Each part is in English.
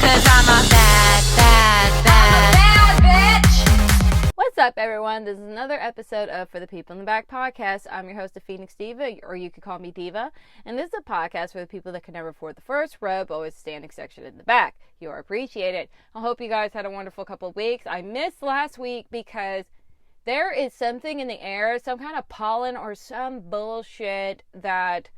'cause I'm a bad, bad, bad, I'm a bad bitch. What's up, everyone? This is another episode of For the People in the Back podcast. I'm your host, the Phoenix Diva, or you could call me Diva. And this is a podcast for the people that can never afford the first row, but always standing section in the back. You are appreciated. I hope you guys had a wonderful couple of weeks. I missed last week because there is something in the air, some kind of pollen or some bullshit that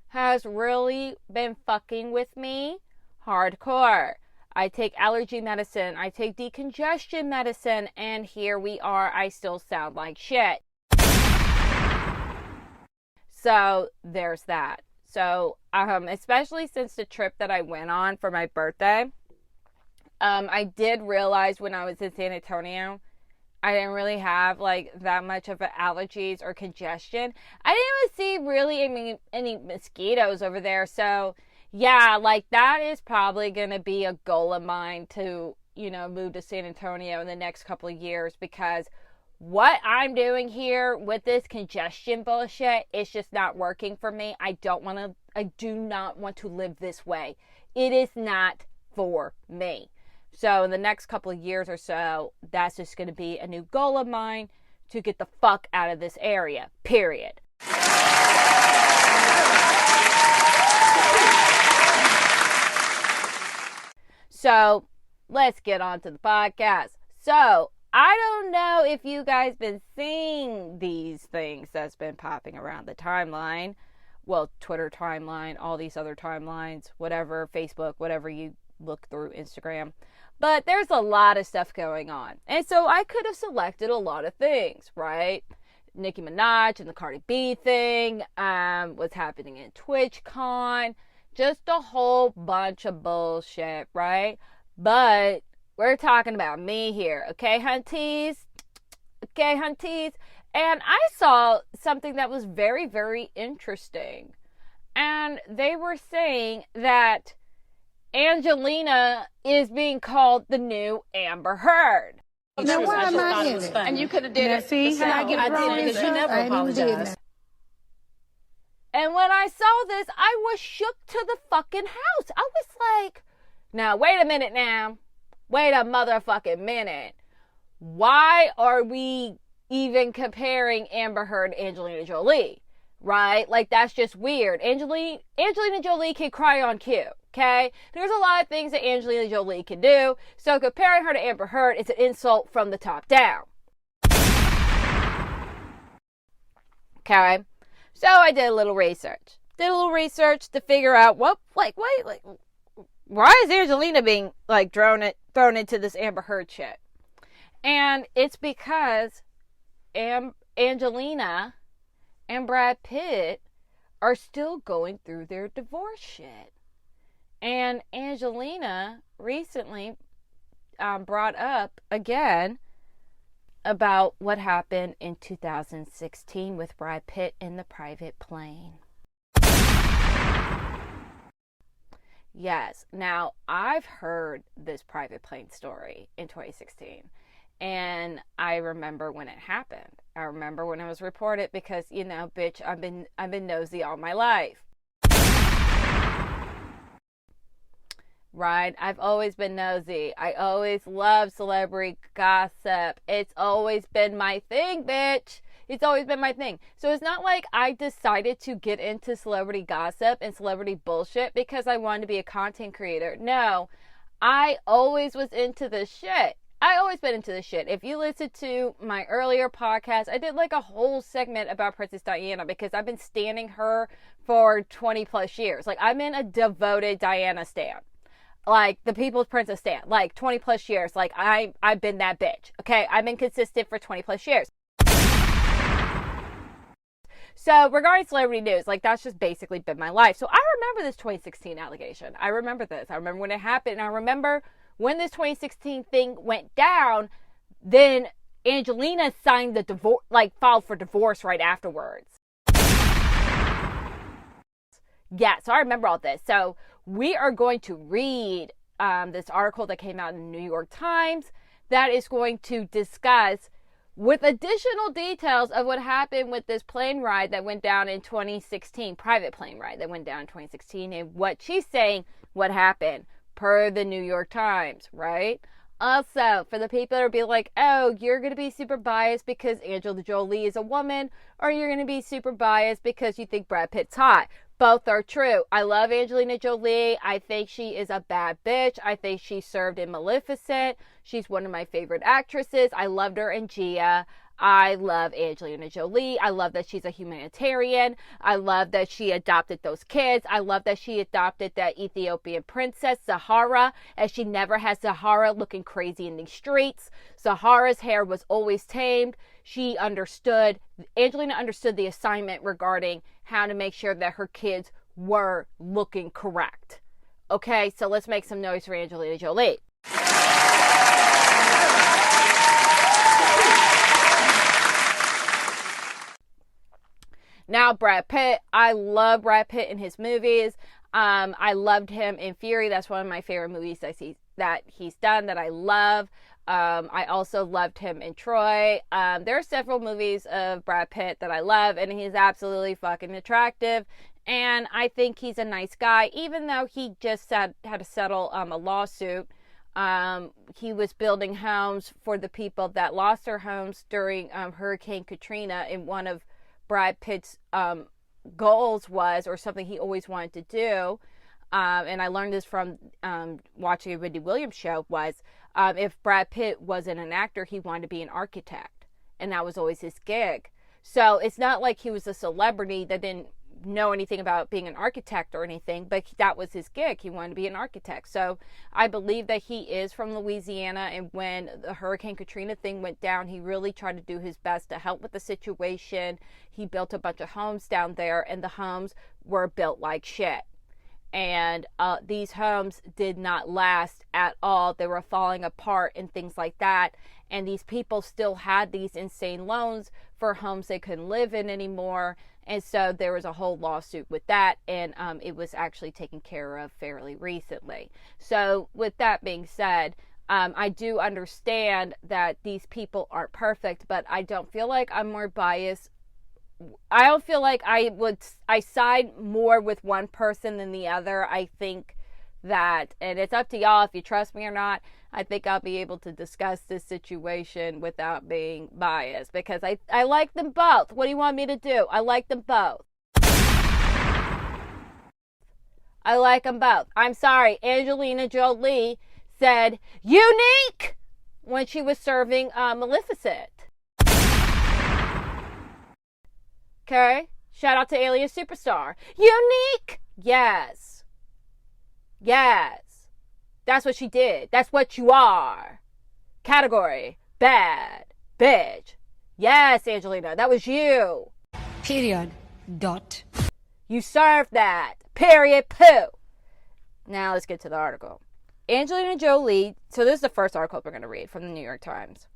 has really been fucking with me hardcore. I take allergy medicine, I take decongestion medicine, and here we are, I still sound like shit. So, there's that. So, especially since the trip that I went on for my birthday, I did realize when I was in San Antonio, I didn't really have, that much of allergies or congestion. I didn't even see really any mosquitoes over there, so yeah, that is probably going to be a goal of mine to, move to San Antonio in the next couple of years, because what I'm doing here with this congestion bullshit is just not working for me. I do not want to live this way. It is not for me. So in the next couple of years or so, that's just going to be a new goal of mine, to get the fuck out of this area, period. So, let's get on to the podcast. So, I don't know if you guys been seeing these things that's been popping around the timeline. Well, Twitter timeline, all these other timelines, whatever, Facebook, whatever you look through, Instagram. But there's a lot of stuff going on. And so I could have selected a lot of things, right? Nicki Minaj and the Cardi B thing, what's happening in TwitchCon, just a whole bunch of bullshit, right? But we're talking about me here, okay, hunties? Okay, hunties? And I saw something that was very, very interesting. And they were saying that Angelina is being called the new Amber Heard. Now, why am I in it? And you could have did it. See how I get wrong because you never apologized. And when I saw this, I was shook to the fucking house. I was like, now, wait a minute now. Wait a motherfucking minute. Why are we even comparing Amber Heard and Angelina Jolie? Right? That's just weird. Angelina Jolie can cry on cue. Okay? There's a lot of things that Angelina Jolie can do. So comparing her to Amber Heard is an insult from the top down. Okay? So I did a little research. To figure out why is Angelina being thrown into this Amber Heard shit? And it's because Angelina and Brad Pitt are still going through their divorce shit. And Angelina recently brought up again about what happened in 2016 with Brad Pitt in the private plane. Yes. Now, I've heard this private plane story in 2016. And I remember when it happened. I remember when it was reported because, bitch, I've been nosy all my life. Right? I've always been nosy. I always love celebrity gossip. It's always been my thing, bitch. It's always been my thing. So it's not like I decided to get into celebrity gossip and celebrity bullshit because I wanted to be a content creator. No, I always was into this shit. I always been into this shit. If you listen to my earlier podcast, I did a whole segment about Princess Diana because I've been standing her for 20 plus years. I've been a devoted Diana stan. The People's Princess stan. 20 plus years. I've been that bitch. Okay? I've been consistent for 20 plus years. So, regarding celebrity news, that's just basically been my life. So, I remember this 2016 allegation. I remember this. I remember when it happened. And I remember when this 2016 thing went down, then Angelina signed the divorce, filed for divorce right afterwards. Yeah, so I remember all this. So, we are going to read this article that came out in the New York Times that is going to discuss with additional details of what happened with this plane ride that went down in 2016, private plane ride that went down in 2016, and what she's saying what happened per the New York Times, right? Also, for the people that are being like, oh, you're going to be super biased because Angelina Jolie is a woman, or you're going to be super biased because you think Brad Pitt's hot. Both are true. I love Angelina Jolie. I think she is a bad bitch. I think she served in Maleficent. She's one of my favorite actresses. I loved her in Gia. I love Angelina Jolie. I love that she's a humanitarian. I love that she adopted those kids. I love that she adopted that Ethiopian princess, Zahara, and she never has Zahara looking crazy in the streets. Zahara's hair was always tamed. Angelina understood the assignment regarding how to make sure that her kids were looking correct. Okay, so let's make some noise for Angelina Jolie. Now, Brad Pitt. I love Brad Pitt in his movies. I loved him in Fury. That's one of my favorite movies that he's done that I love. I also loved him in Troy. There are several movies of Brad Pitt that I love, and he's absolutely fucking attractive. And I think he's a nice guy, even though he just had to settle a lawsuit. He was building homes for the people that lost their homes during Hurricane Katrina, and one of Brad Pitt's goals was, or something he always wanted to do, and I learned this from watching a Wendy Williams show, was if Brad Pitt wasn't an actor, he wanted to be an architect, and that was always his gig. So it's not like he was a celebrity that didn't know anything about being an architect or anything, but that was his gig. He wanted to be an architect. So I believe that he is from Louisiana, and when the Hurricane Katrina thing went down, he really tried to do his best to help with the situation. He built a bunch of homes down there, and the homes were built like shit. And these homes did not last at all. They were falling apart and things like that. And these people still had these insane loans for homes they couldn't live in anymore. And so there was a whole lawsuit with that, and it was actually taken care of fairly recently. So with that being said, I do understand that these people aren't perfect, but I don't feel like I'm more biased. I don't feel like I side more with one person than the other. I think that, and it's up to y'all if you trust me or not, I think I'll be able to discuss this situation without being biased, because I like them both. What do you want me to do? I like them both. I like them both. I'm sorry, Angelina Jolie said unique when she was serving Maleficent. Okay? Shout out to Alias Superstar. Unique! Yes. Yes. That's what she did. That's what you are. Category: bad bitch. Yes, Angelina, that was you. Period. Dot. You served that. Period. Poo. Now let's get to the article. Angelina Jolie. So this is the first article we're going to read from the New York Times.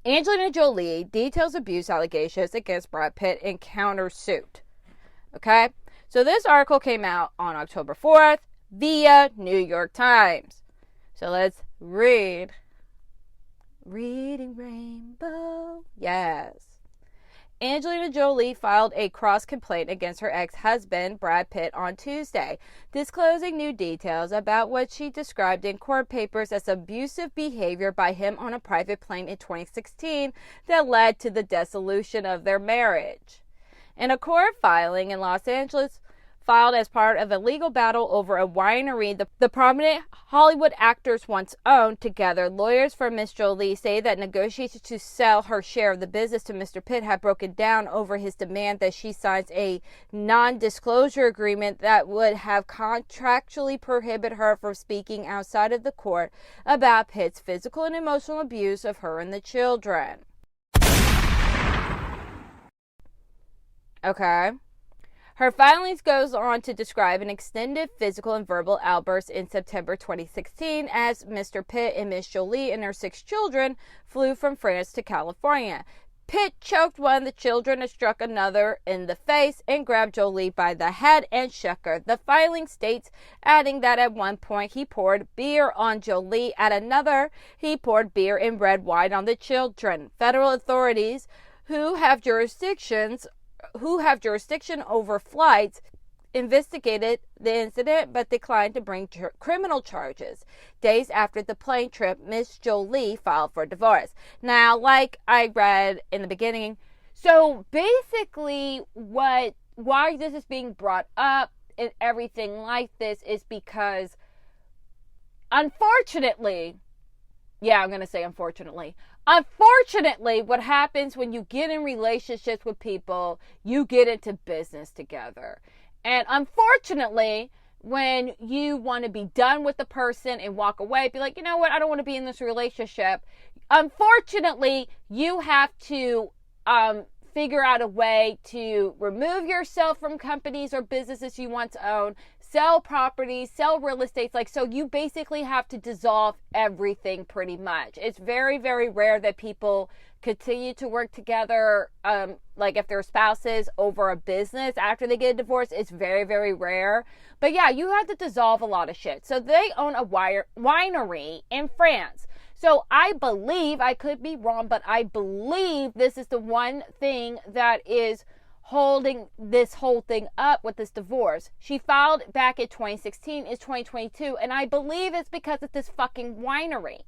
Angelina Jolie details abuse allegations against Brad Pitt in countersuit. Okay? So this article came out on October 4th via New York Times. So let's read. Reading Rainbow. Yes. Angelina Jolie filed a cross-complaint against her ex-husband, Brad Pitt, on Tuesday, disclosing new details about what she described in court papers as abusive behavior by him on a private plane in 2016 that led to the dissolution of their marriage. In a court filing in Los Angeles, filed as part of a legal battle over a winery the prominent Hollywood actors once owned together, lawyers for Miss Jolie say that negotiations to sell her share of the business to Mr. Pitt had broken down over his demand that she signs a non-disclosure agreement that would have contractually prohibited her from speaking outside of the court about Pitt's physical and emotional abuse of her and the children. Okay. Her filings goes on to describe an extended physical and verbal outburst in September 2016 as Mr. Pitt and Miss Jolie and her 6 children flew from France to California. Pitt choked one of the children and struck another in the face and grabbed Jolie by the head and shook her. The filing states, adding that at one point he poured beer on Jolie, at another he poured beer and red wine on the children. Federal authorities who have jurisdiction over flights investigated the incident but declined to bring criminal charges. Days after the plane trip, Miss Jolie filed for divorce. Now, like I read in the beginning, so basically why this is being brought up and everything like this is because, unfortunately, what happens when you get in relationships with people, you get into business together. And unfortunately, when you want to be done with the person and walk away, be like, you know what, I don't want to be in this relationship. Unfortunately, you have to figure out a way to remove yourself from companies or businesses you want to own, sell properties, sell real estate. So you basically have to dissolve everything pretty much. It's very, very rare that people continue to work together, like if they're spouses, over a business after they get a divorce. It's very, very rare. But yeah, you have to dissolve a lot of shit. So they own a winery in France. So I believe, I could be wrong, but I believe this is the one thing that is holding this whole thing up with this divorce. She filed back in 2016, it's 2022, and I believe it's because of this fucking winery.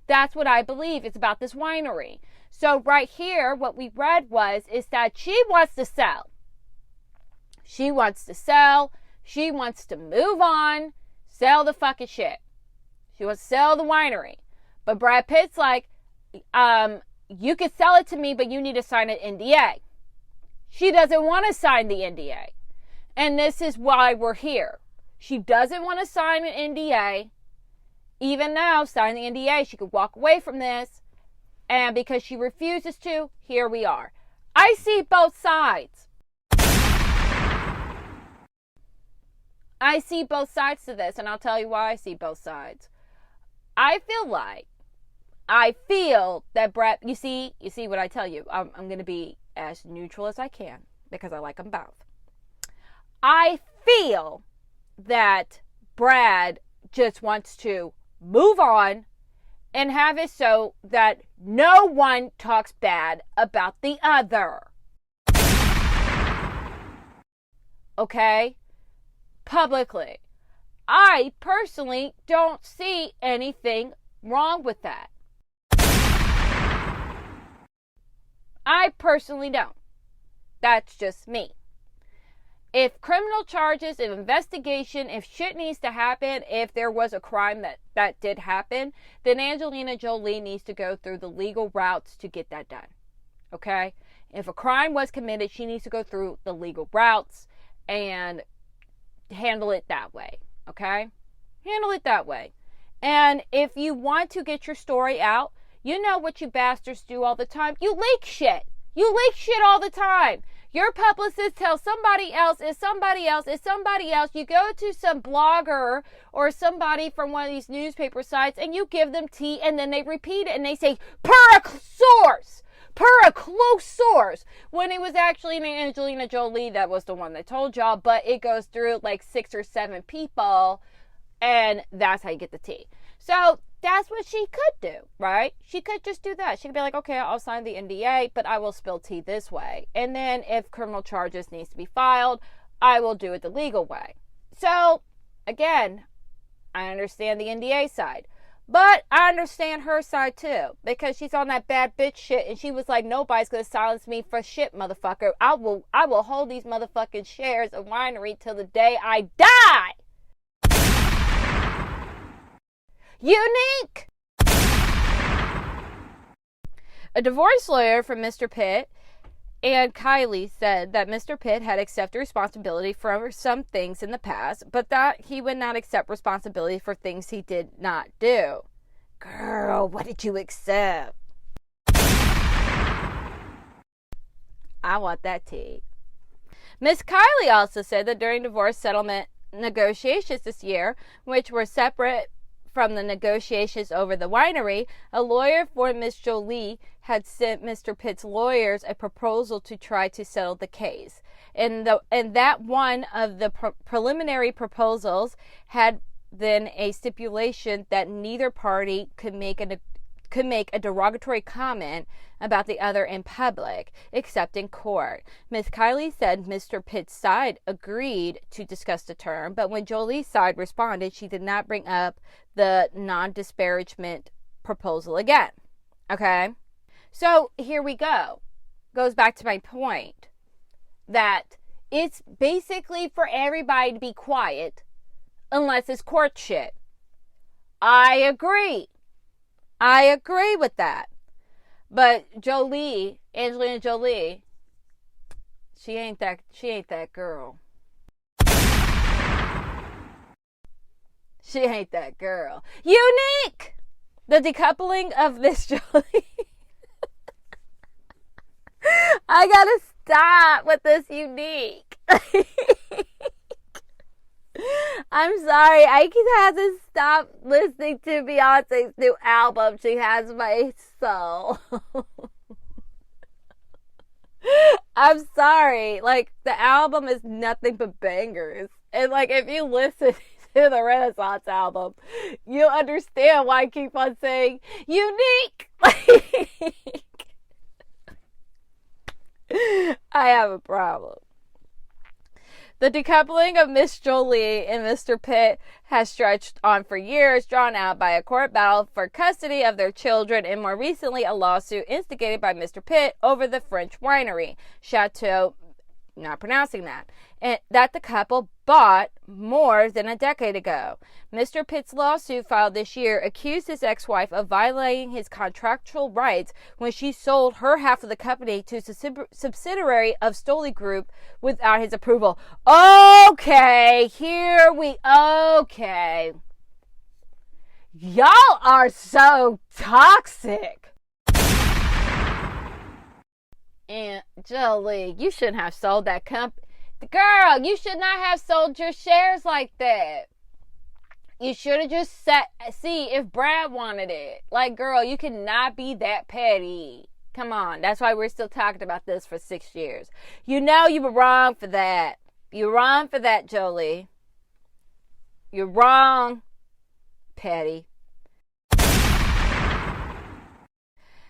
That's what I believe. It's about this winery. So right here, what we read is that she wants to sell. She wants to sell. She wants to move on, sell the fucking shit. She wants to sell the winery. But Brad Pitt's like, you can sell it to me, but you need to sign an NDA. She doesn't want to sign the NDA. And this is why we're here. She doesn't want to sign an NDA. Even now, sign the NDA, she could walk away from this. And because she refuses to, here we are. I see both sides. I see both sides to this, and I'll tell you why I see both sides. I feel that Brad, you see what I tell you. I'm going to be as neutral as I can because I like them both. I feel that Brad just wants to move on and have it so that no one talks bad about the other. Okay? Publicly. I personally don't see anything wrong with that. I personally don't. That's just me. If criminal charges, if investigation, if shit needs to happen, if there was a crime that did happen, then Angelina Jolie needs to go through the legal routes to get that done. Okay? If a crime was committed, she needs to go through the legal routes and handle it that way. Okay? Handle it that way. And if you want to get your story out, you know what you bastards do all the time. You leak shit. You leak shit all the time. Your publicist tells somebody else, is somebody else, is somebody else. You go to some blogger or somebody from one of these newspaper sites and you give them tea and then they repeat it and they say, per a source, per a close source. When it was actually Angelina Jolie that was the one that told y'all, but it goes through like 6 or 7 people and that's how you get the tea. So that's what she could do, right? She could just do that. She could be like, okay, I'll sign the NDA, but I will spill tea this way. And then if criminal charges needs to be filed, I will do it the legal way. So, again, I understand the NDA side. But I understand her side too. Because she's on that bad bitch shit. And she was like, nobody's going to silence me for shit, motherfucker. I will hold these motherfucking shares of winery till the day I die. Unique! A divorce lawyer for Mr. Pitt and Kylie said that Mr. Pitt had accepted responsibility for some things in the past, but that he would not accept responsibility for things he did not do. Girl, what did you accept? I want that tea. Miss Kylie also said that during divorce settlement negotiations this year, which were separate from the negotiations over the winery, a lawyer for Miss Jolie had sent Mr. Pitt's lawyers a proposal to try to settle the case. And that one of the preliminary proposals had then a stipulation that neither party could make could make a derogatory comment about the other in public, except in court. Ms. Kylie said Mr. Pitt's side agreed to discuss the term, but when Jolie's side responded, she did not bring up the non-disparagement proposal again. Okay? So here we go. Goes back to my point that it's basically for everybody to be quiet unless it's court shit. I agree with that. But Jolie, Angelina Jolie, she ain't that girl. She ain't that girl. Unique! The decoupling of Miss Jolie. I gotta stop with this Unique. I'm sorry. I have to stop listening to Beyonce's new album. She has my soul. I'm sorry. Like, the album is nothing but bangers. And, like, if you listen to the Renaissance album, you'll understand why I keep on saying Unique. I have a problem. The decoupling of Miss Jolie and Mr. Pitt has stretched on for years, drawn out by a court battle for custody of their children, and more recently a lawsuit instigated by Mr. Pitt over the French winery, Chateau, not pronouncing that, and that the couple bought more than a decade ago. Mr. Pitt's lawsuit filed this year accused his ex-wife of violating his contractual rights when she sold her half of the company to a subsidiary of Stoley Group without his approval. Okay. Y'all are so toxic. And Jolie, you shouldn't have sold that company. Girl, you should not have sold your shares like that. You should have just see if Brad wanted it. Like, girl, you cannot be that petty. Come on. That's why we're still talking about this for 6 years. You know you were wrong for that. You're wrong for that, Jolie. You're wrong, petty.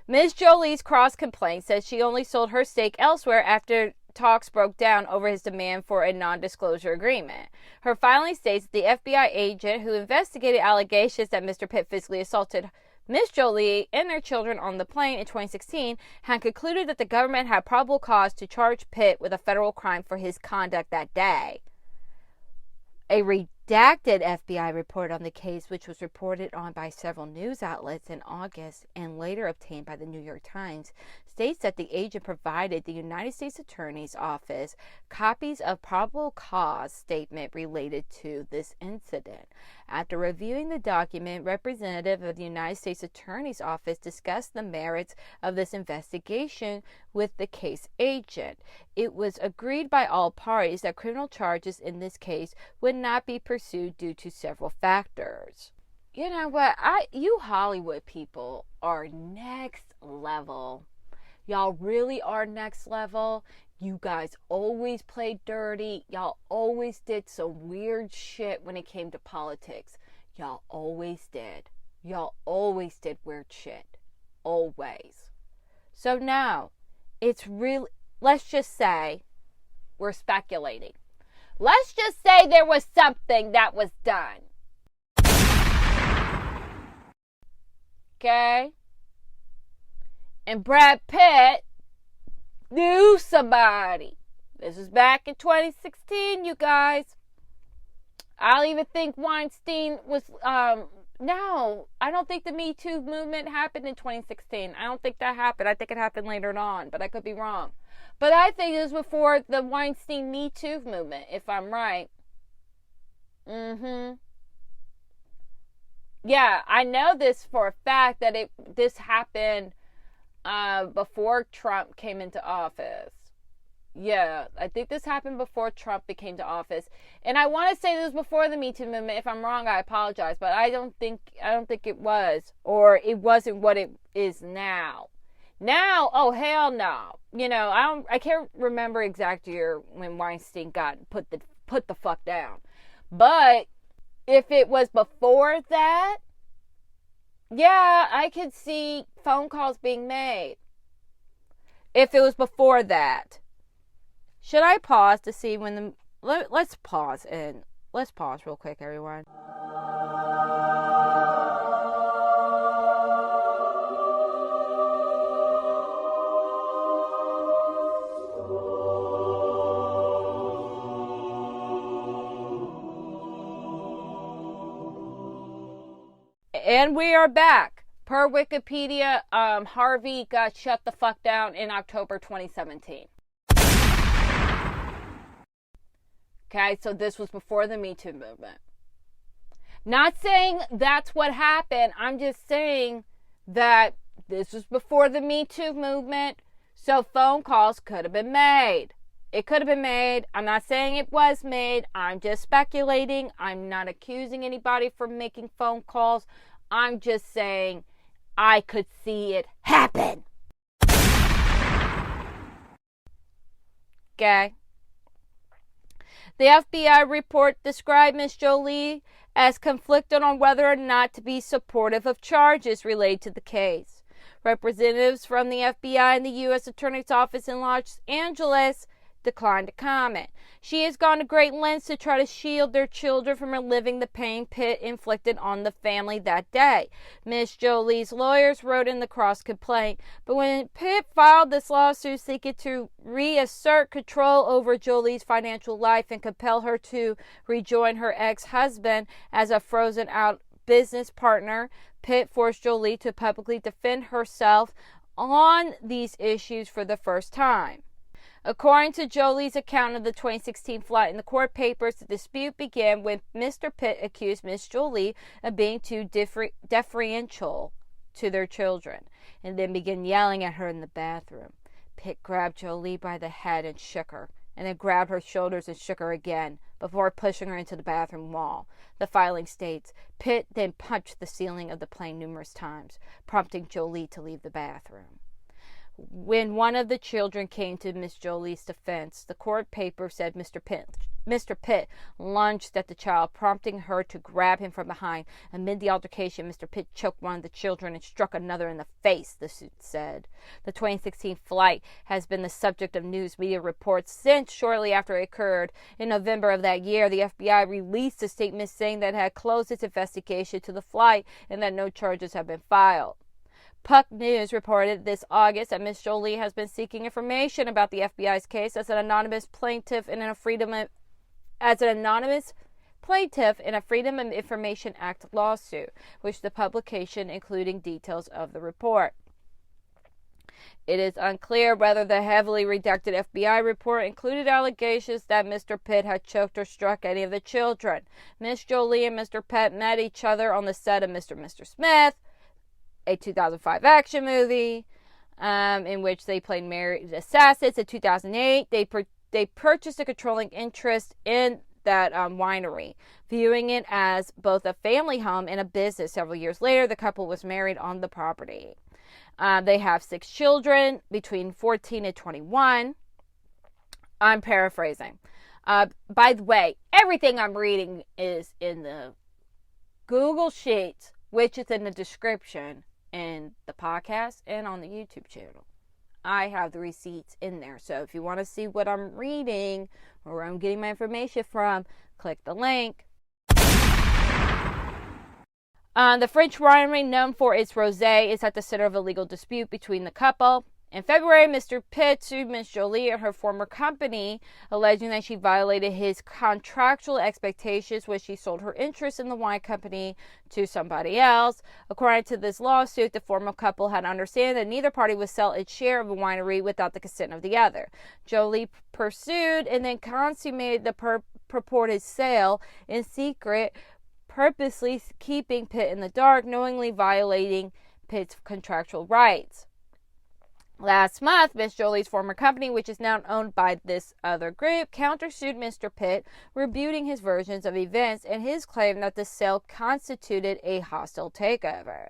Ms. Jolie's cross complaint says she only sold her stake elsewhere after talks broke down over his demand for a non-disclosure agreement. Her filing states that the FBI agent who investigated allegations that Mr. Pitt physically assaulted Ms. Jolie and their children on the plane in 2016 had concluded that the government had probable cause to charge Pitt with a federal crime for his conduct that day. A redacted FBI report on the case, which was reported on by several news outlets in August and later obtained by the New York Times, states that the agent provided the United States Attorney's Office copies of probable cause statement related to this incident. After reviewing the document, representative of the United States Attorney's Office discussed the merits of this investigation with the case agent. It was agreed by all parties that criminal charges in this case would not be pursued due to several factors. You know what? You Hollywood people are next level. Y'all really are next level. You guys always played dirty. Y'all always did some weird shit when it came to politics. Y'all always did. Y'all always did weird shit. Always. So now, it's really, let's just say, we're speculating. Let's just say there was something that was done. Okay? And Brad Pitt knew somebody. This was back in 2016, you guys. I'll even think Weinstein was, no, I don't think the Me Too movement happened in 2016. I don't think that happened. I think it happened later on, but I could be wrong. But I think it was before the Weinstein Me Too movement, if I'm right. Yeah, I know this for a fact that this happened before Trump came into office. Yeah, I think this happened before Trump became to office. And I want to say this was before the Me Too movement. If I'm wrong, I apologize, but I don't think it was, or it wasn't what it is now. Now, oh hell no. You know, I can't remember exact year when Weinstein got put the fuck down. But if it was before that, Yeah, I could see phone calls being made if it was before that. Should I pause to see when the... Let's pause real quick, everyone. And we are back. Per Wikipedia, Harvey got shut the fuck down in October 2017. Okay, so this was before the Me Too movement. Not saying that's what happened. I'm just saying that this was before the Me Too movement, so phone calls could have been made. It could have been made. I'm not saying it was made. I'm just speculating. I'm not accusing anybody for making phone calls. I'm just saying I could see it happen. Okay. The FBI report described Ms. Jolie as conflicted on whether or not to be supportive of charges related to the case. Representatives from the FBI and the U.S. Attorney's Office in Los Angeles declined to comment. She has gone to great lengths to try to shield their children from reliving the pain Pitt inflicted on the family that day. Ms. Jolie's lawyers wrote in the cross complaint, but when Pitt filed this lawsuit seeking to reassert control over Jolie's financial life and compel her to rejoin her ex-husband as a frozen out business partner, Pitt forced Jolie to publicly defend herself on these issues for the first time. According to Jolie's account of the 2016 flight in the court papers, the dispute began when Mr. Pitt accused Ms. Jolie of being too deferential to their children and then began yelling at her in the bathroom. Pitt grabbed Jolie by the head and shook her, and then grabbed her shoulders and shook her again before pushing her into the bathroom wall. The filing states, Pitt then punched the ceiling of the plane numerous times, prompting Jolie to leave the bathroom. When one of the children came to Miss Jolie's defense, the court paper said Mr. Pitt lunged at the child, prompting her to grab him from behind. Amid the altercation, Mr. Pitt choked one of the children and struck another in the face, the suit said. The 2016 flight has been the subject of news media reports since shortly after it occurred. In November of that year, the FBI released a statement saying that it had closed its investigation to the flight and that no charges have been filed. Puck News reported this August that Ms. Jolie has been seeking information about the FBI's case as an anonymous plaintiff in a Freedom of Information Act lawsuit, which the publication including details of the report. It is unclear whether the heavily redacted FBI report included allegations that Mr. Pitt had choked or struck any of the children. Ms. Jolie and Mr. Pitt met each other on the set of Mr. and Mr. Smith, a 2005 action movie in which they played married assassins. In 2008, they purchased a controlling interest in that winery, viewing it as both a family home and a business. Several years later, the couple was married on the property. They have 6 children between 14 and 21. I'm paraphrasing. By the way, everything I'm reading is in the Google Sheets, which is in the description in the podcast and on the YouTube channel. I have the receipts in there. So if you want to see what I'm reading or where I'm getting my information from, click the link. The French winery, known for its rosé, is at the center of a legal dispute between the couple. In February, Mr. Pitt sued Ms. Jolie and her former company, alleging that she violated his contractual expectations when she sold her interest in the wine company to somebody else. According to this lawsuit, the former couple had understood that neither party would sell its share of a winery without the consent of the other. Jolie pursued and then consummated the purported sale in secret, purposely keeping Pitt in the dark, knowingly violating Pitt's contractual rights. Last month, Ms. Jolie's former company, which is now owned by this other group, countersued Mr. Pitt, rebuting his versions of events and his claim that the sale constituted a hostile takeover.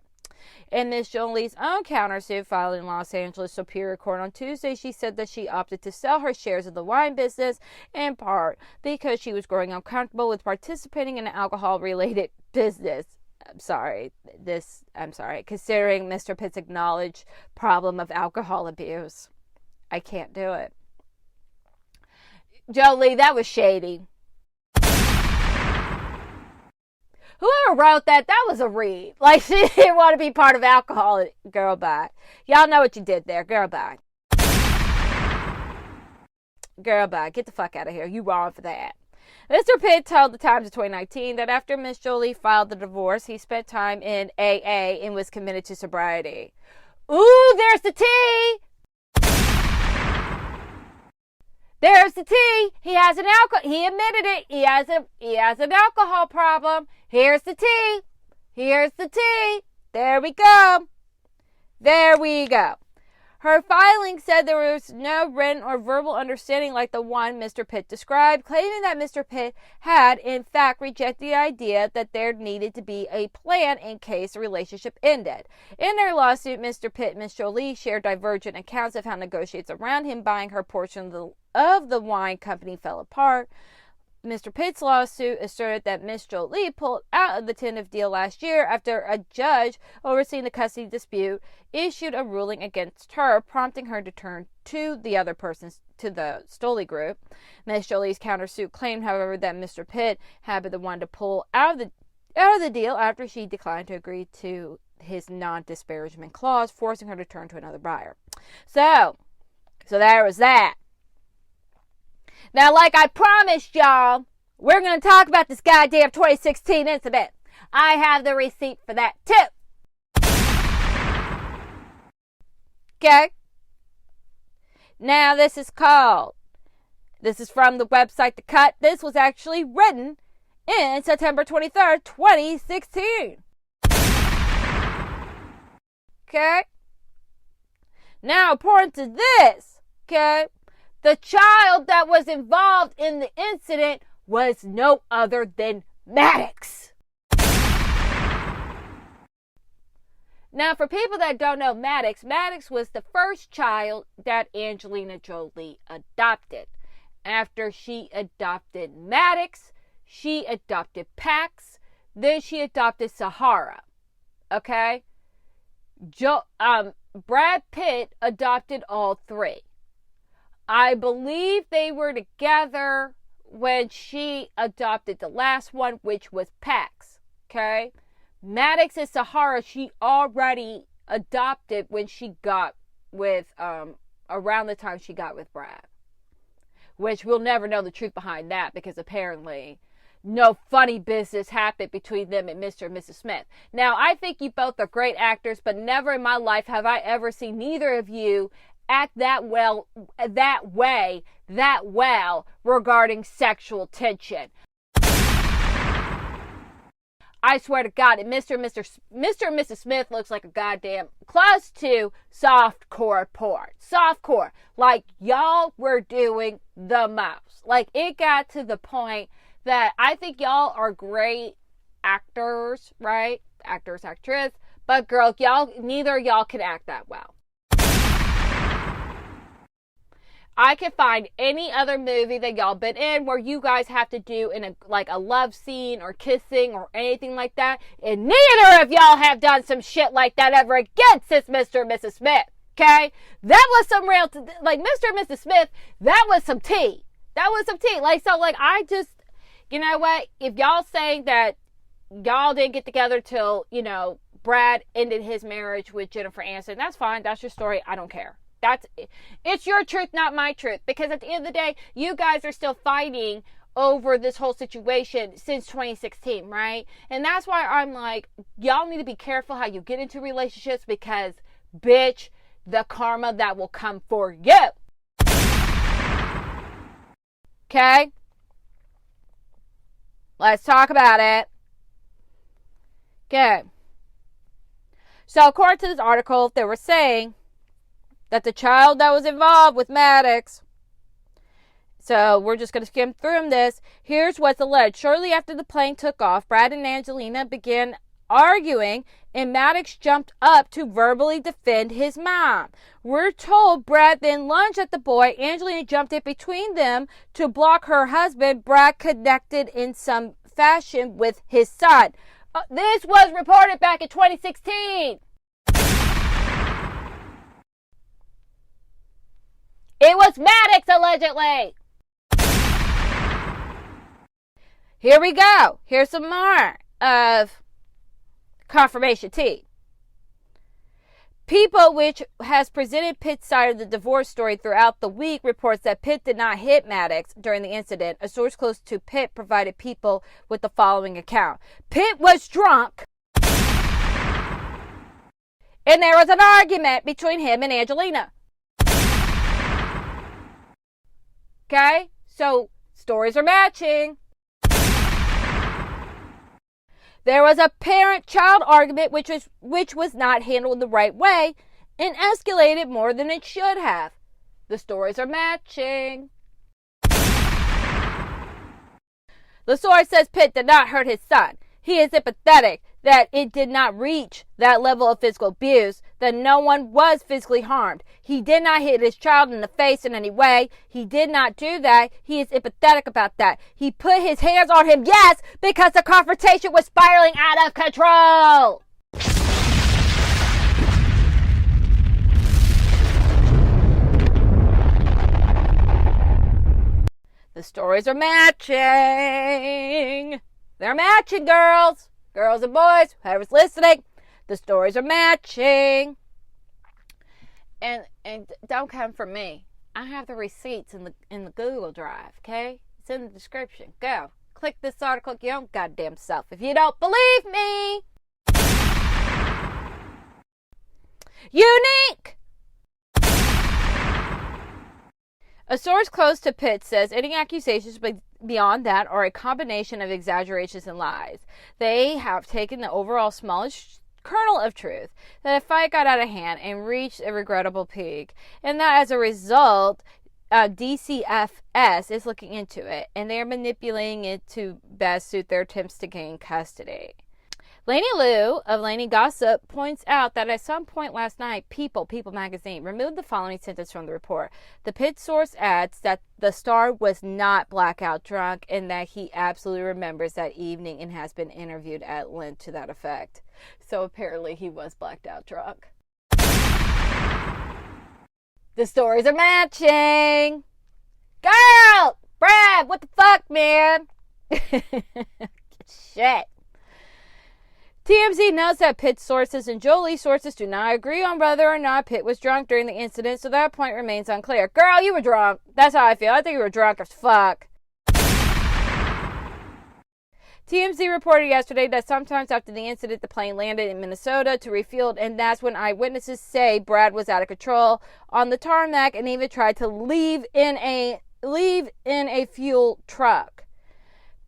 In Ms. Jolie's own countersuit filed in Los Angeles Superior Court on Tuesday, she said that she opted to sell her shares of the wine business in part because she was growing uncomfortable with participating in an alcohol-related business. considering Mr. Pitt's acknowledged problem of alcohol abuse. I can't do it. Jolie, that was shady. Whoever wrote that was a read. Like, she didn't want to be part of alcohol. Girl, bye. Y'all know what you did there. Girl, bye. Girl, bye. Get the fuck out of here. You wrong for that. Mr. Pitt told the Times of 2019 that after Miss Jolie filed the divorce, he spent time in AA and was committed to sobriety. Ooh, there's the tea! There's the tea. He admitted it. He has an alcohol problem. Here's the tea. Here's the tea. There we go. There we go. Her filing said there was no written or verbal understanding like the one Mr. Pitt described, claiming that Mr. Pitt had, in fact, rejected the idea that there needed to be a plan in case the relationship ended. In their lawsuit, Mr. Pitt and Miss Jolie shared divergent accounts of how negotiations around him buying her portion of the wine company fell apart. Mr. Pitt's lawsuit asserted that Miss Jolie pulled out of the tentative deal last year after a judge overseeing the custody dispute issued a ruling against her, prompting her to turn to the other persons to the Stoley group. Miss Jolie's countersuit claimed, however, that Mr. Pitt had been the one to pull out of the deal after she declined to agree to his non-disparagement clause, forcing her to turn to another buyer. So there was that. Now, like I promised y'all, we're going to talk about this goddamn 2016 incident. I have the receipt for that too. Okay? Now, this is from the website The Cut. This was actually written in September 23rd, 2016. Okay? Now, according to this, okay, the child that was involved in the incident was no other than Maddox. Now, for people that don't know Maddox was the first child that Angelina Jolie adopted. After she adopted Maddox, she adopted Pax, then she adopted Sahara. Okay? Brad Pitt adopted all three. I believe they were together when she adopted the last one, which was Pax. Okay? Maddox and Sahara, she already adopted when she got with, around the time she got with Brad. Which we'll never know the truth behind that because apparently no funny business happened between them and Mr. and Mrs. Smith. Now, I think you both are great actors, but never in my life have I ever seen neither of you act that well regarding sexual tension. I swear to God, Mr. and Mrs. Smith looks like a goddamn close to softcore porn. Softcore. Like, y'all were doing the most. Like, it got to the point that I think y'all are great actors, right? Actors, actress. But girl, neither of y'all can act that well. I can find any other movie that y'all been in where you guys have to do a love scene or kissing or anything like that. And neither of y'all have done some shit like that ever again since Mr. and Mrs. Smith. Okay? That was some real, Mr. and Mrs. Smith, that was some tea. That was some tea. I just, you know what? If y'all saying that y'all didn't get together till, Brad ended his marriage with Jennifer Aniston, that's fine. That's your story. I don't care. It's your truth, not my truth. Because at the end of the day, you guys are still fighting over this whole situation since 2016, right? And that's why I'm like, y'all need to be careful how you get into relationships because, bitch, the karma that will come for you. Okay? Let's talk about it. Okay. So according to this article, they were saying that the child that was involved with Maddox. So we're just going to skim through this. Here's what's alleged. Shortly after the plane took off, Brad and Angelina began arguing, and Maddox jumped up to verbally defend his mom. We're told Brad then lunged at the boy. Angelina jumped in between them to block her husband. Brad connected in some fashion with his son. This was reported back in 2016. It was Maddox, allegedly. Here we go. Here's some more of confirmation tea. People, which has presented Pitt's side of the divorce story throughout the week, reports that Pitt did not hit Maddox during the incident. A source close to Pitt provided People with the following account. Pitt was drunk, and there was an argument between him and Angelina. Okay? So, stories are matching. There was a parent-child argument which was not handled the right way and escalated more than it should have. The stories are matching. The source says Pitt did not hurt his son. He is sympathetic that it did not reach that level of physical abuse, that no one was physically harmed. He did not hit his child in the face in any way. He did not do that. He is empathetic about that. He put his hands on him, yes, because the confrontation was spiraling out of control. The stories are matching. They're matching, girls. Girls and boys, whoever's listening, the stories are matching. And don't come for me. I have the receipts in the Google Drive, okay? It's in the description. Go. Click this article your own goddamn self if you don't believe me. Unique! A source close to Pitt says any accusations beyond that are a combination of exaggerations and lies. They have taken the overall smallest kernel of truth, that a fight got out of hand and reached a regrettable peak, and that as a result, DCFS is looking into it, and they are manipulating it to best suit their attempts to gain custody. Lainey Liu of Lainey Gossip points out that at some point last night, People magazine, removed the following sentence from the report. The Pitt source adds that the star was not blackout drunk and that he absolutely remembers that evening and has been interviewed at length to that effect. So apparently he was blacked out drunk. The stories are matching. Girl! Brad, what the fuck, man? Shit. TMZ notes that Pitt's sources and Jolie sources do not agree on whether or not Pitt was drunk during the incident, so that point remains unclear. Girl, you were drunk. That's how I feel. I think you were drunk as fuck. TMZ reported yesterday that sometimes after the incident, the plane landed in Minnesota to refuel, and that's when eyewitnesses say Brad was out of control on the tarmac and even tried to leave in a fuel truck.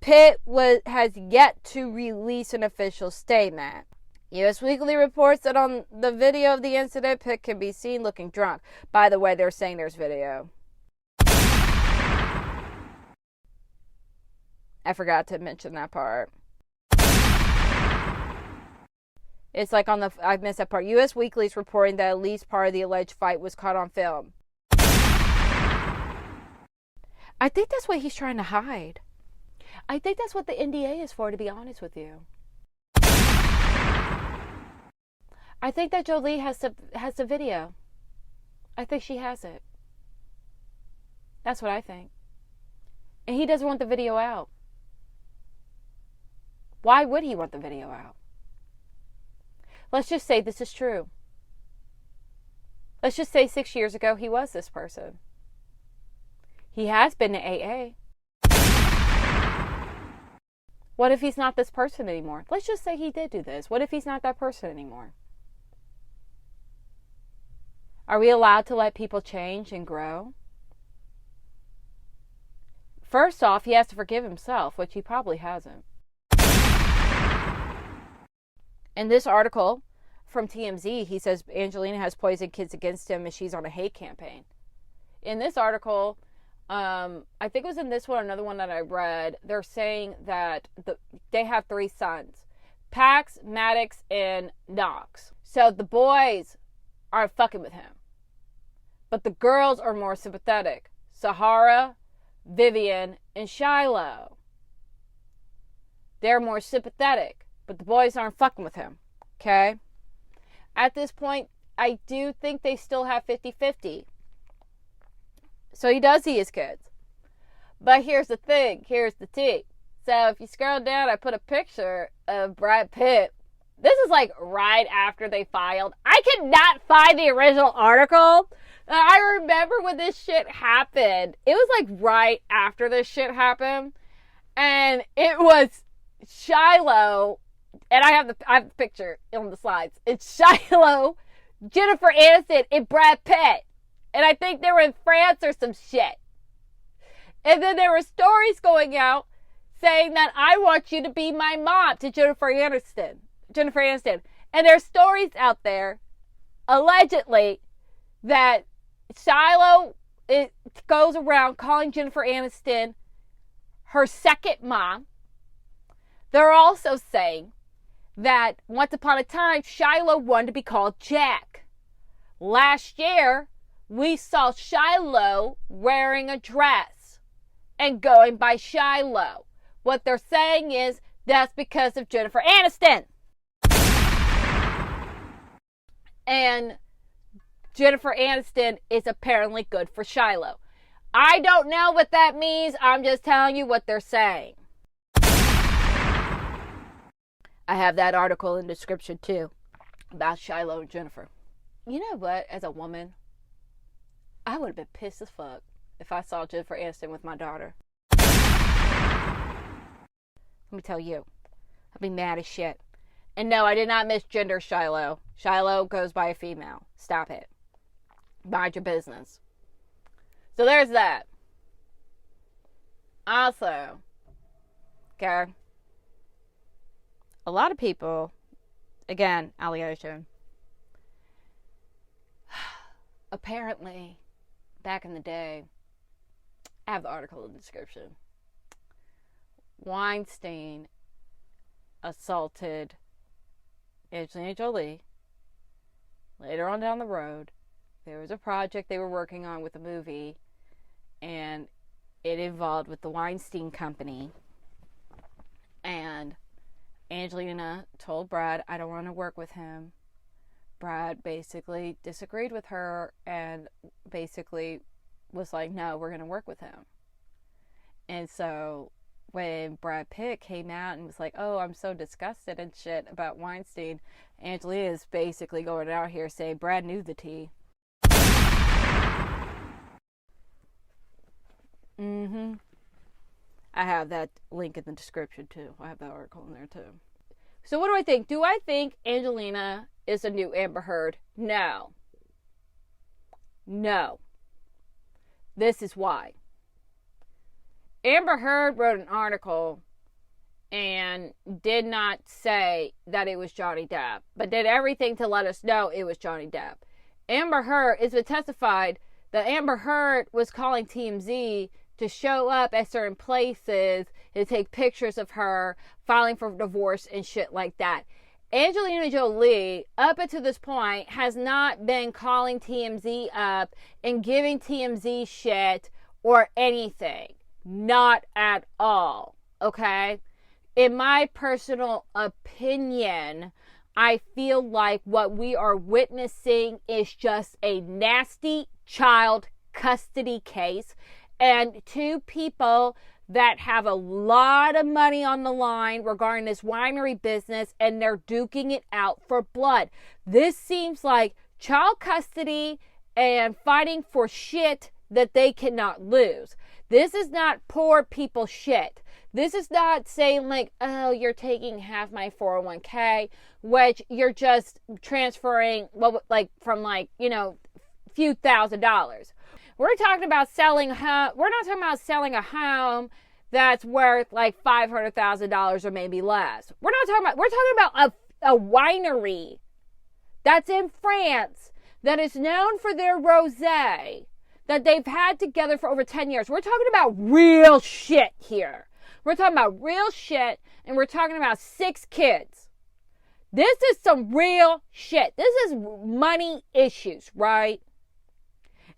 Pitt has yet to release an official statement. U.S. Weekly reports that on the video of the incident, Pitt can be seen looking drunk. By the way, they're saying there's video. I forgot to mention that part. It's like I missed that part. U.S. Weekly is reporting that at least part of the alleged fight was caught on film. I think that's what he's trying to hide. I think that's what the NDA is for, to be honest with you. I think that Jolie has the video. I think she has it. That's what I think. And he doesn't want the video out. Why would he want the video out? Let's just say this is true. Let's just say 6 years ago he was this person. He has been to AA. What if he's not this person anymore? Let's just say he did do this. What if he's not that person anymore? Are we allowed to let people change and grow? First off, he has to forgive himself, which he probably hasn't. In this article from TMZ, he says Angelina has poisoned kids against him and she's on a hate campaign. In this article, I think it was in this one, another one that I read, they're saying that they have 3 sons. Pax, Maddox, and Knox. So the boys are fucking with him. But the girls are more sympathetic. Sahara, Vivian, and Shiloh. They're more sympathetic. but the boys aren't fucking with him. Okay? At this point, I do think they still have 50-50. So he does see his kids. But here's the thing. Here's the tea. So if you scroll down, I put a picture of Brad Pitt. This is like right after they filed. I could not find the original article. I remember when this shit happened. It was like right after this shit happened. And it was Shiloh. And I have the picture on the slides. It's Shiloh, Jennifer Aniston, and Brad Pitt. And I think they were in France or some shit. And then there were stories going out saying that I want you to be my mom to Jennifer Aniston. And there's stories out there, allegedly, that Shiloh goes around calling Jennifer Aniston her second mom. They're also saying that once upon a time, Shiloh wanted to be called Jack. Last year, we saw Shiloh wearing a dress and going by Shiloh. What they're saying is that's because of Jennifer Aniston. And Jennifer Aniston is apparently good for Shiloh. I don't know what that means. I'm just telling you what they're saying. I have that article in the description too about Shiloh and Jennifer. You know what? As a woman, I would have been pissed as fuck if I saw Jennifer Aniston with my daughter. Let me tell you, I'd be mad as shit. And no, I did not misgender Shiloh. Shiloh goes by a female. Stop it. Mind your business. So there's that. Also, okay, a lot of people, again, allegation, apparently, back in the day, I have the article in the description, Weinstein assaulted Angelina Jolie. Later on down the road, there was a project they were working on with a movie, and it involved with the Weinstein Company. And Angelina told Brad, I don't want to work with him. Brad basically disagreed with her and basically was like, no, we're going to work with him. And so when Brad Pitt came out and was like, oh, I'm so disgusted and shit about Weinstein, Angelina is basically going out here saying Brad knew the tea. I have that link in the description too. I have that article in there too. So what do I think? Do I think Angelina is a new Amber Heard? No. No. This is why. Amber Heard wrote an article and did not say that it was Johnny Depp, but did everything to let us know it was Johnny Depp. Amber Heard, it's been testified that Amber Heard was calling TMZ to show up at certain places and take pictures of her filing for divorce and shit like that. Angelina Jolie, up until this point, has not been calling TMZ up and giving TMZ shit or anything. Not at all. Okay? In my personal opinion, I feel like what we are witnessing is just a nasty child custody case, and two people that have a lot of money on the line regarding this winery business, and they're duking it out for blood. This seems like child custody and fighting for shit that they cannot lose. This is not poor people shit. This is not saying like, oh, you're taking half my 401k, which you're just transferring, well, like from like, you know, a few $1,000s. We're talking about selling home. We're not talking about selling a home that's worth like $500,000 or maybe less. We're talking about a winery that's in France that is known for their rosé that they've had together for over 10 years. We're talking about real shit here. We're talking about real shit, and we're talking about 6 kids. This is some real shit. This is money issues, right?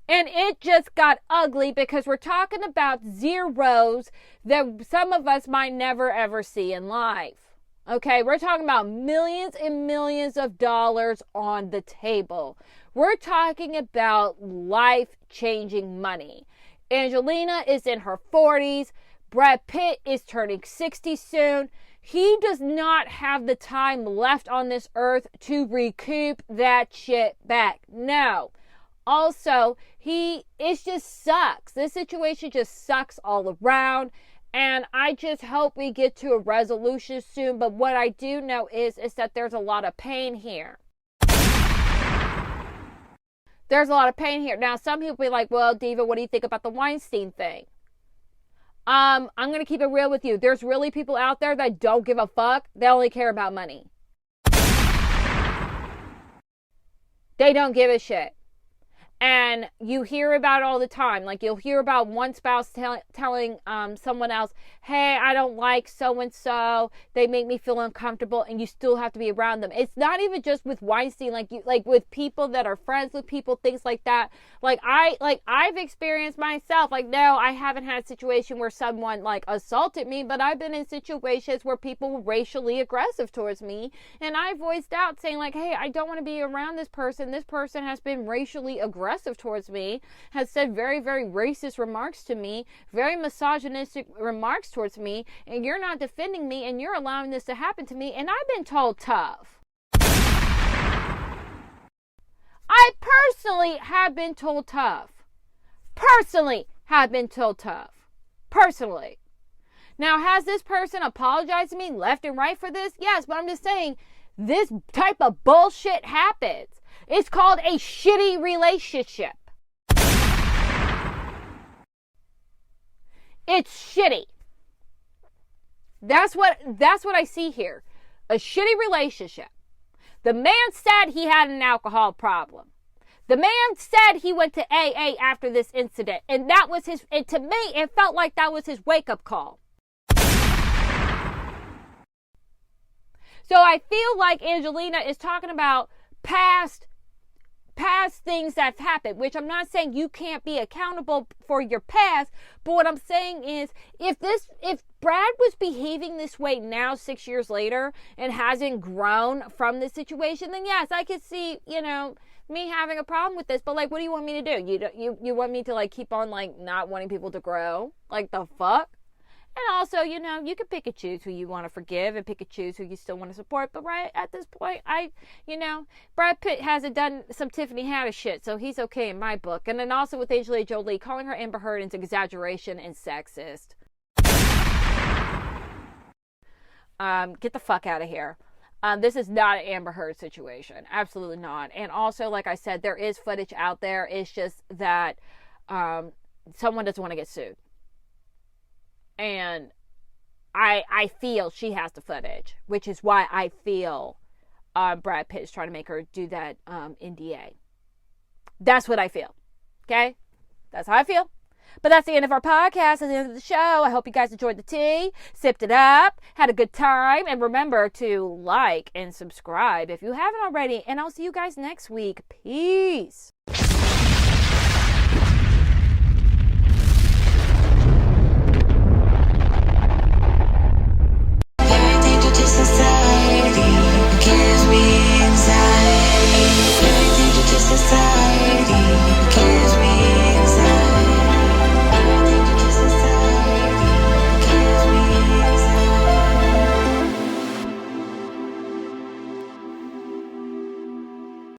And it just got ugly because we're talking about zeros that some of us might never ever see in life. Okay, we're talking about millions and millions of dollars on the table. We're talking about life-changing money. Angelina is in her 40s. Brad Pitt is turning 60 soon. He does not have the time left on this earth to recoup that shit back. No. Also, it just sucks. This situation just sucks all around. And I just hope we get to a resolution soon. But what I do know is that there's a lot of pain here. There's a lot of pain here. Now, some people be like, well, Diva, what do you think about the Weinstein thing? I'm going to keep it real with you. There's really people out there that don't give a fuck. They only care about money. They don't give a shit. And you hear about it all the time. Like, you'll hear about one spouse telling someone else, hey, I don't like so-and-so. They make me feel uncomfortable, and you still have to be around them. It's not even just with Weinstein, like with people that are friends with people, things like that. I've experienced myself. Like, no, I haven't had a situation where someone, like, assaulted me, but I've been in situations where people were racially aggressive towards me, and I voiced out saying, like, hey, I don't want to be around this person. This person has been racially aggressive towards me, has said very, very racist remarks to me, very misogynistic remarks towards me, and you're not defending me, and you're allowing this to happen to me, and I've been told tough. I personally have been told tough. Personally have been told tough. Personally. Now, has this person apologized to me left and right for this? Yes, but I'm just saying, this type of bullshit happens. It's called a shitty relationship. It's shitty. That's what I see here. A shitty relationship. The man said he had an alcohol problem. The man said he went to AA after this incident. And that was and to me, it felt like that was his wake-up call. So I feel like Angelina is talking about past things that have happened, which I'm not saying you can't be accountable for your past, but what I'm saying is if Brad was behaving this way now 6 years later and hasn't grown from this situation, then yes, I could see, me having a problem with this. But like, what do you want me to do? You want me to like keep on like not wanting people to grow? Like the fuck? And also, you can pick and choose who you want to forgive and pick and choose who you still want to support. But right at this point, Brad Pitt hasn't done some Tiffany Haddish shit, so he's okay in my book. And then also with Angelina Jolie, calling her Amber Heard is exaggeration and sexist. Get the fuck out of here. This is not an Amber Heard situation. Absolutely not. And also, like I said, there is footage out there. It's just that someone doesn't want to get sued. And I feel she has the footage, which is why I feel Brad Pitt is trying to make her do that NDA. That's what I feel. Okay? That's how I feel. But that's the end of our podcast. That's the end of the show. I hope you guys enjoyed the tea, sipped it up, had a good time. And remember to like and subscribe if you haven't already. And I'll see you guys next week. Peace.